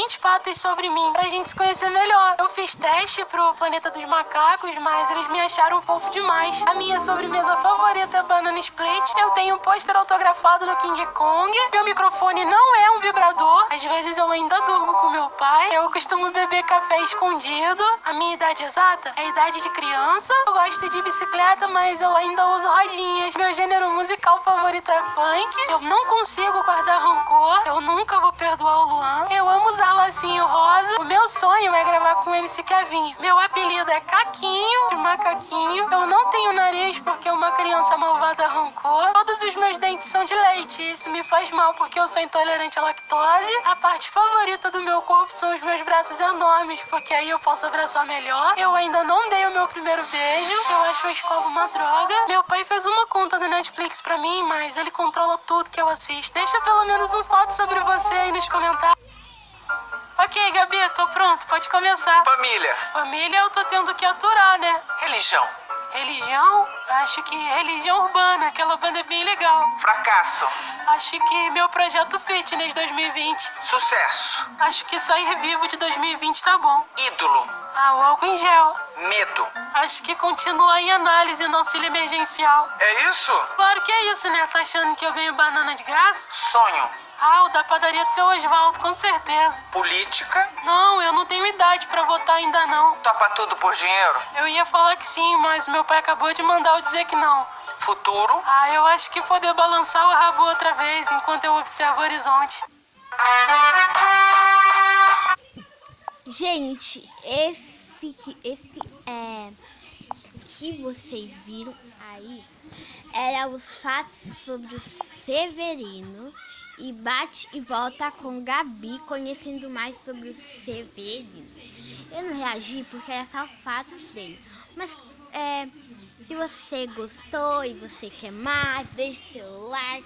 seguintes fatos sobre mim, pra gente se conhecer melhor. Eu fiz teste pro Planeta dos Macacos, mas eles me acharam fofo demais. A minha sobremesa favorita é banana split. Eu tenho um pôster autografado no King Kong. Meu microfone não é um vibrador. Às vezes eu ainda durmo com meu pai. Eu costumo beber café escondido. A minha idade exata é a idade de criança. Eu gosto de bicicleta, mas eu ainda uso rodinhas. Meu gênero musical favorito é funk. Eu não consigo guardar rancor. Eu nunca vou perdoar o Luan. Eu amo usar lacinho rosa. O meu sonho é gravar com o MC Kevinho. Meu apelido é Caquinho, de macaquinho. Eu não tenho nariz porque uma criança malvada arrancou. Todos os meus dentes são de leite. Isso me faz mal porque eu sou intolerante à lactose. A parte favorita do meu corpo são os meus braços enormes, porque aí eu posso abraçar melhor. Eu ainda não dei o meu primeiro beijo. Eu acho a escova uma droga. Meu pai fez uma conta do Netflix pra mim, mas ele controla tudo que eu assisto. Deixa pelo menos um fato sobre você aí nos comentários. Ok, Gabi, tô pronto, pode começar. Família. Família eu tô tendo que aturar, né? Religião. Religião? Acho que religião urbana, aquela banda é bem legal. Fracasso. Acho que meu projeto Fitness 2020. Sucesso. Acho que sair vivo de 2020 tá bom. Ídolo. Ah, o álcool em gel. Medo. Acho que continuar em análise no auxílio emergencial. É isso? Claro que é isso, né? Tá achando que eu ganho banana de graça? Sonho. Ah, o da padaria do seu Osvaldo, com certeza. Política. Não, eu não tenho idade pra votar ainda não. Topa tudo por dinheiro. Eu ia falar que sim, mas meu pai acabou de mandar eu dizer que não. Futuro. Ah, eu acho que poder balançar o rabo outra vez enquanto eu observo o horizonte. Gente, esse que vocês viram aí era os fatos sobre o Severino e bate e volta com Gabi, conhecendo mais sobre o Severino. Eu não reagi porque era só fatos dele, mas se você gostou e você quer mais, deixe seu like,